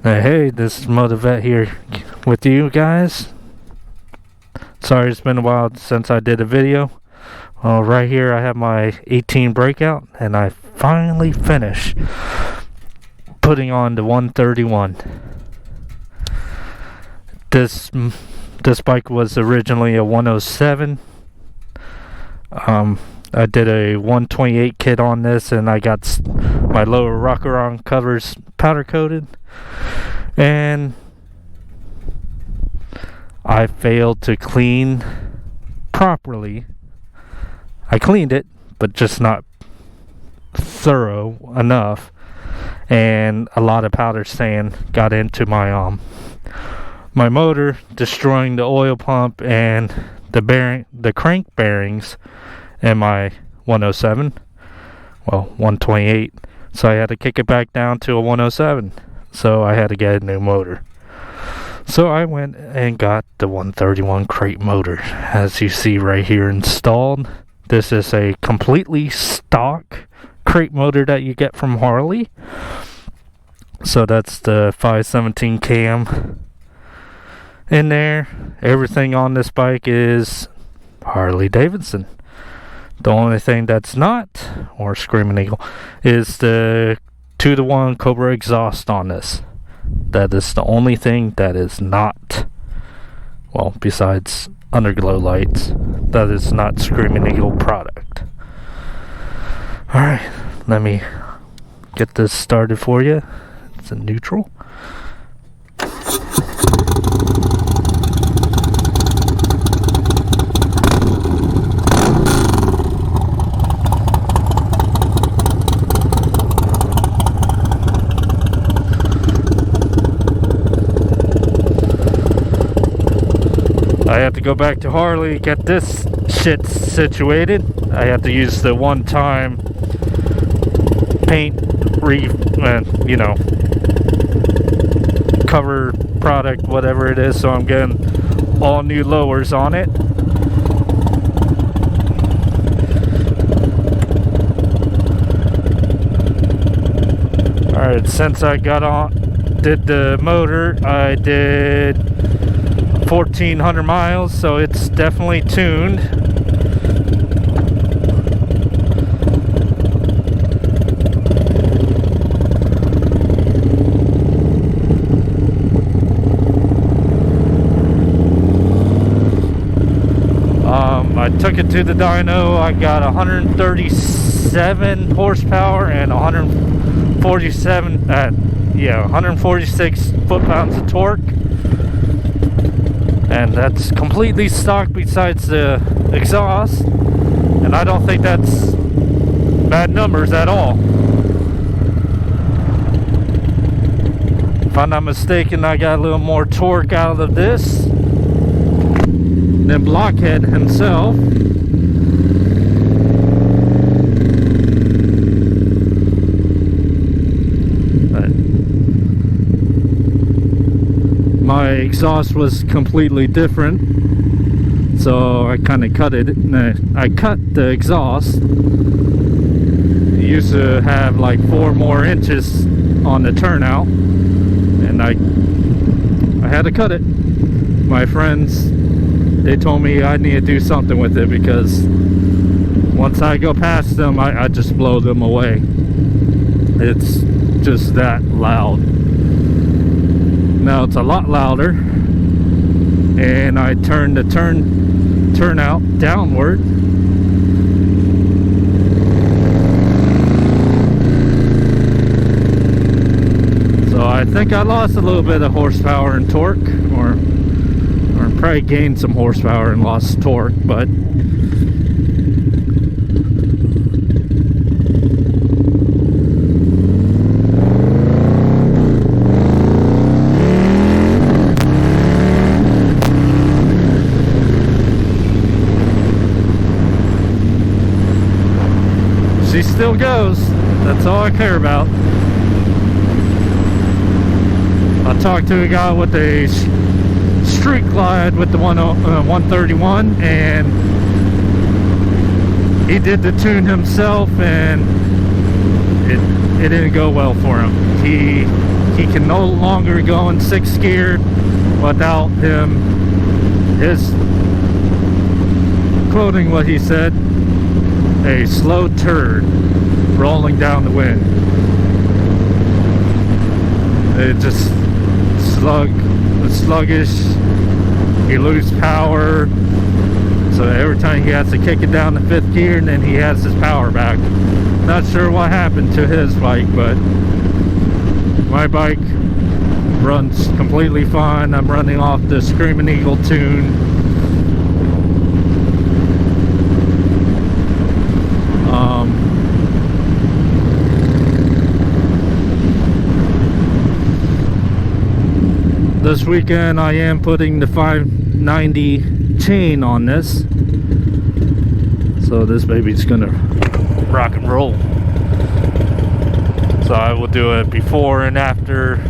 Hey, this is Motivet here with you guys. Sorry it's been a while since I did a video. Right here I have my 18 breakout, and I finally finished putting on the 131. This bike was originally a 107. I did a 128 kit on this, and I got my lower rocker arm covers powder coated, and I failed to clean properly. I cleaned it, but just not thorough enough, and a lot of powder sand got into my motor, destroying the oil pump and the crank bearings in my 107, 128. So I had to kick it back down to a 107. So I had to get a new motor. So I went and got the 131 crate motor, as you see right here installed. This is a completely stock crate motor that you get from Harley. So that's the 517 cam in there. Everything on this bike is Harley Davidson. The only thing that's not, or Screaming Eagle, is the 2-to-1 Cobra exhaust on this. That is the only thing that is not, besides underglow lights, that is not Screaming Eagle product. Alright, let me get this started for you. It's in neutral. I have to go back to Harley, get this shit situated. I have to use the one-time paint cover product, whatever it is. So I'm getting all new lowers on it. Alright, since I did the motor, I did 1,400 miles, so it's definitely tuned. I took it to the dyno. I got 137 horsepower and 146 foot-pounds of torque. And that's completely stock besides the exhaust, and I don't think that's bad numbers at all. If I'm not mistaken, I got a little more torque out of this than Blockhead himself. My exhaust was completely different, so I kind of cut it. I cut the exhaust. It used to have like 4 more inches on the turnout, and I had to cut it. My friends, they told me I need to do something with it, because once I go past them, I just blow them away. It's just that loud. Now it's a lot louder, and I turned the turnout downward. So I think I lost a little bit of horsepower and torque, or probably gained some horsepower and lost torque, but she still goes. That's all I care about. I talked to a guy with a Street Glide with the 131, and he did the tune himself, and it didn't go well for him. He he can no longer go in 6th gear without his quoting what he said, a slow turd rolling down the wind. It just sluggish. He loses power, so every time he has to kick it down to 5th gear, and then he has his power back. Not sure what happened to his bike, but my bike runs completely fine. I'm running off the Screaming Eagle tune. This weekend I am putting the 590 chain on this, so this baby's gonna rock and roll. So I will do a before and after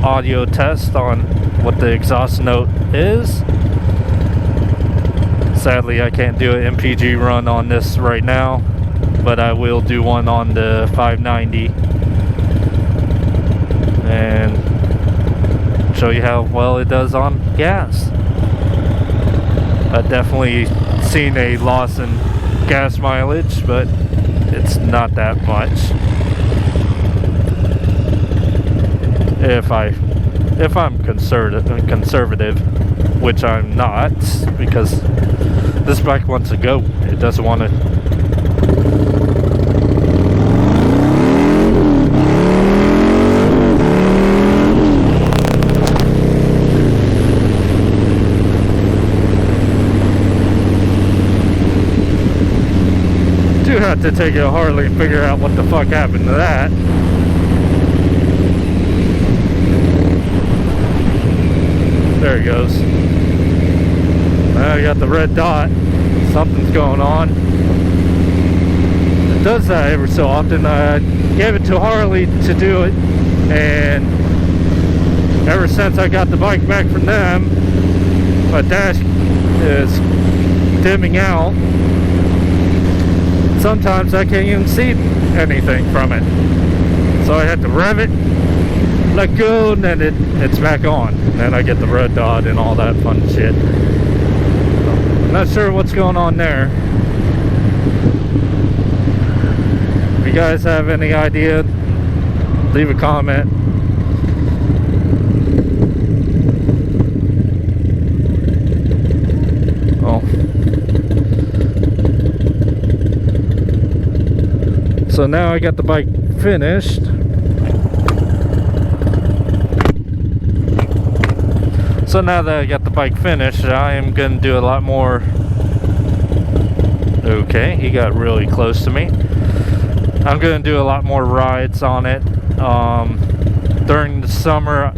audio test on what the exhaust note is. Sadly I can't do an MPG run on this right now, but I will do one on the 590 and show you how well it does on gas. I've definitely seen a loss in gas mileage, but it's not that much. If I'm conservative, which I'm not, because this bike wants to go. It doesn't want to. Have to take it to Harley and figure out what the fuck happened to that. There he goes. I got the red dot. Something's going on. It does that every so often. I gave it to Harley to do it, and ever since I got the bike back from them, my dash is dimming out. Sometimes I can't even see anything from it, so I had to rev it, let go, and then it's back on. And then I get the red dot and all that fun shit. So, I'm not sure what's going on there. If you guys have any idea, leave a comment. So now I got the bike finished. So now that I got the bike finished, I am going to do a lot more. Okay, he got really close to me. I'm going to do a lot more rides on it. During the summer.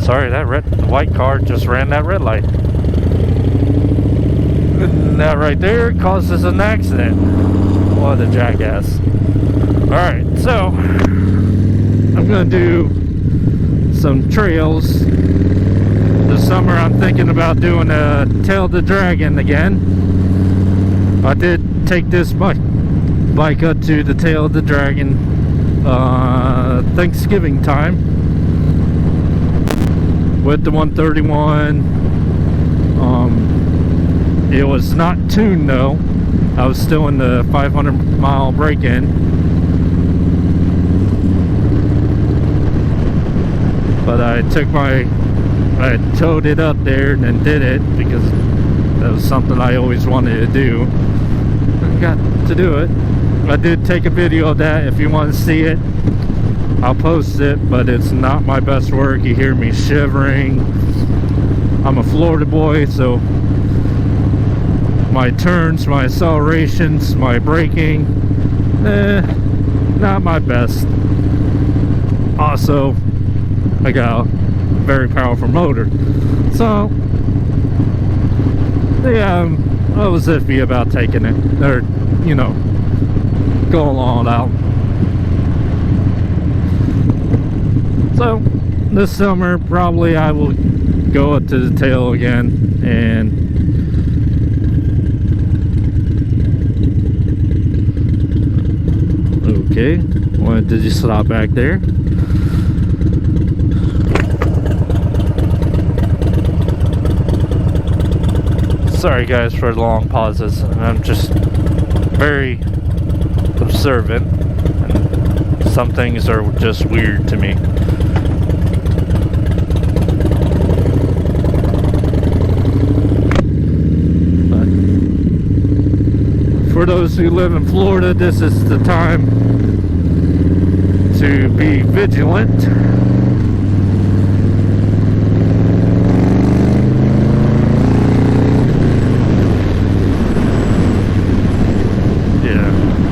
Sorry, that white car just ran that red light. That right there causes an accident. What a jackass. Alright, so I'm gonna do some trails this summer. I'm thinking about doing a Tail the Dragon again. I did take this bike up to the Tail of the Dragon Thanksgiving time with the 131. It was not tuned though. I was still in the 500-mile break-in. But I towed it up there and then did it because that was something I always wanted to do. I got to do it. I did take a video of that. If you want to see it, I'll post it, but it's not my best work. You hear me shivering. I'm a Florida boy, so my turns, my accelerations, my braking, not my best. Also, I got a very powerful motor. So, yeah, I was iffy about taking it, or, you know, going all out. So, this summer, probably I will go up to the Tail again, and Okay, well, did you stop back there? Sorry guys for the long pauses. I'm just very observant, and some things are just weird to me. But for those who live in Florida, this is the time to be vigilant.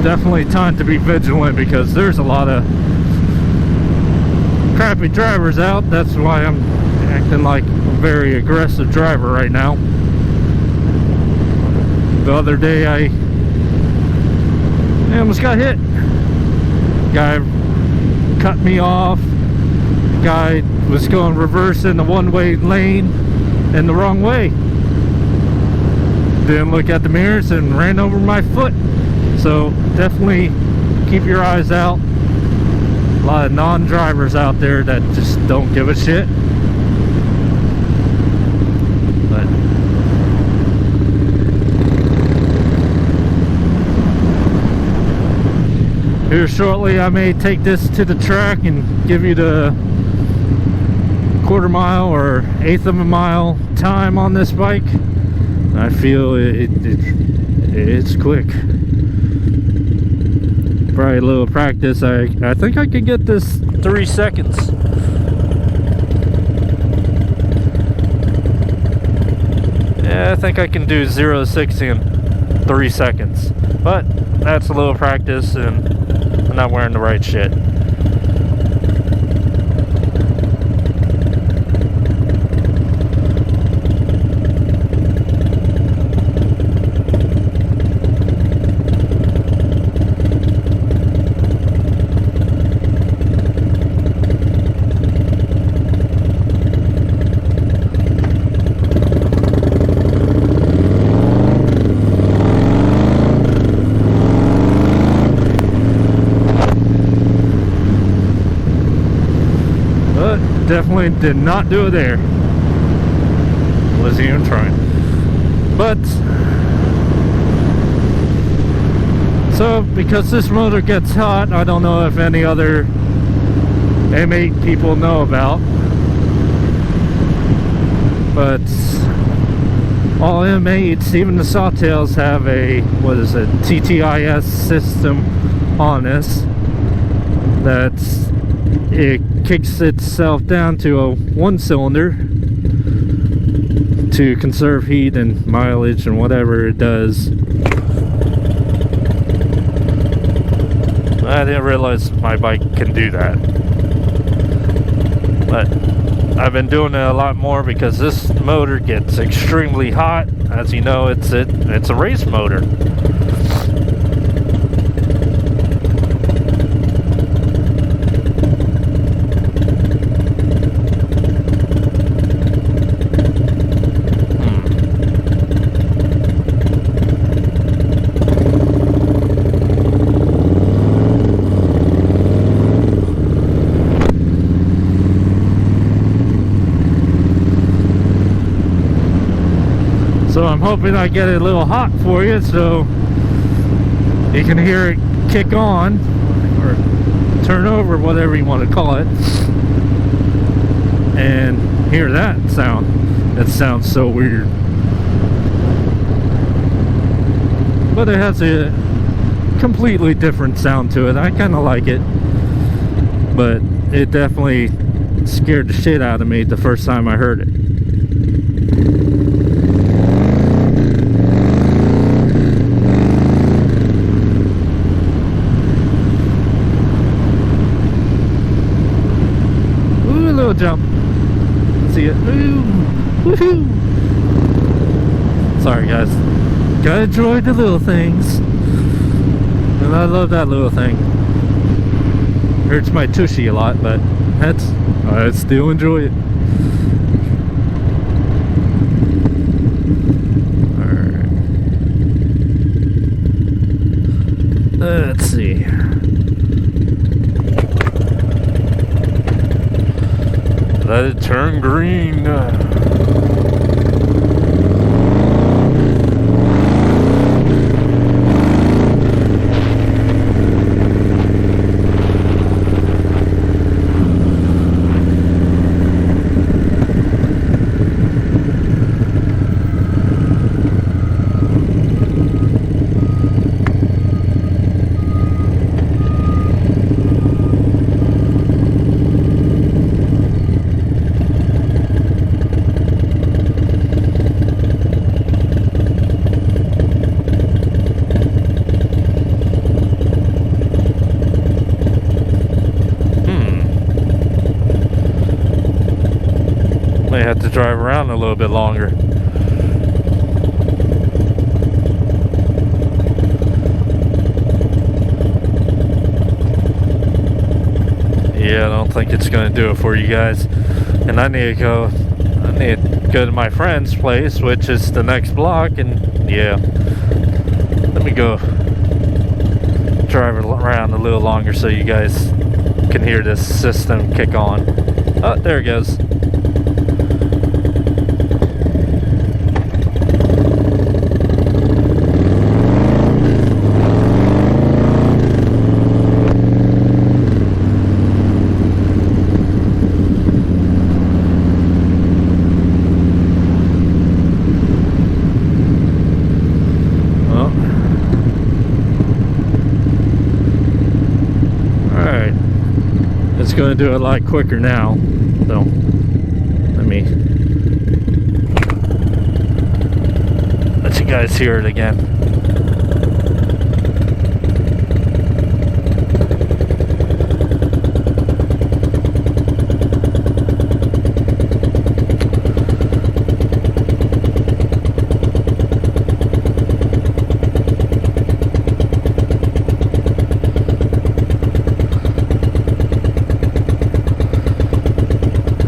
Definitely time to be vigilant because there's a lot of crappy drivers out. That's why I'm acting like a very aggressive driver right now. The other day I almost got hit. Guy cut me off. Guy was going reverse in the one-way lane in the wrong way. Didn't look at the mirrors and ran over my foot. So definitely keep your eyes out. A lot of non-drivers out there that just don't give a shit. But here shortly I may take this to the track and give you the quarter mile or eighth of a mile time on this bike. I feel it's quick. Probably a little practice. I think I could get this 3 seconds. Yeah, I think I can do 0 to 60 in 3 seconds. But that's a little practice, and I'm not wearing the right shit. Definitely did not do it there. Wasn't even trying. But so because this motor gets hot, I don't know if any other M8 people know about, but all M8s, even the Sawtails, have a TTIS system on this. It kicks itself down to a 1-cylinder to conserve heat and mileage and whatever it does. I didn't realize my bike can do that, but I've been doing it a lot more because this motor gets extremely hot. As you know, it's a race motor. So I'm hoping I get it a little hot for you so you can hear it kick on or turn over, whatever you want to call it, and hear that sound. That sounds so weird, but it has a completely different sound to it. I kind of like it, but it definitely scared the shit out of me the first time I heard it. Jump. See it. Ooh. Woohoo. Sorry guys. Gotta enjoy the little things. And I love that little thing. Hurts my tushy a lot, but I still enjoy it. Alright. Let's see. Let it turn green. May have to drive around a little bit longer. Yeah, I don't think it's gonna do it for you guys. And I need to go to my friend's place, which is the next block, and yeah. Let me go drive around a little longer so you guys can hear this system kick on. Oh, there it goes. It's going to do it a lot quicker now, so let me let you guys hear it again.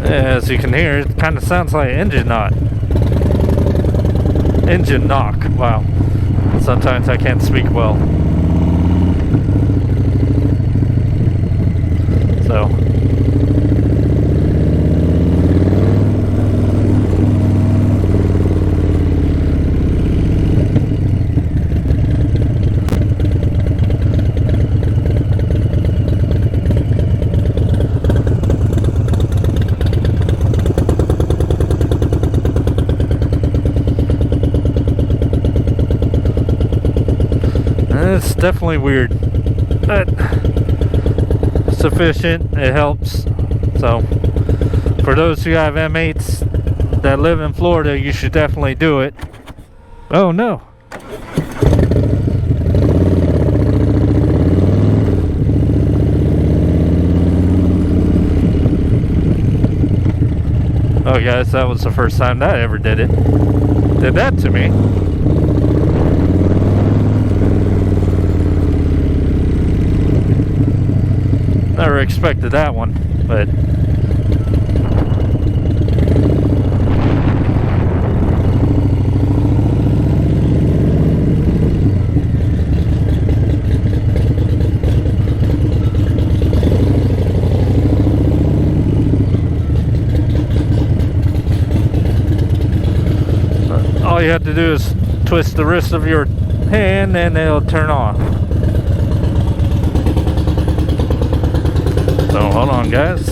As you can hear, it kind of sounds like engine knock. Wow. Sometimes I can't speak well. So. It's definitely weird, but sufficient. It helps. So for those who have M8s that live in Florida, you should definitely do it. Oh no. Oh guys, that was the first time that ever did that to me. Never expected that one, but all you have to do is twist the wrist of your hand and it'll turn on. So hold on guys.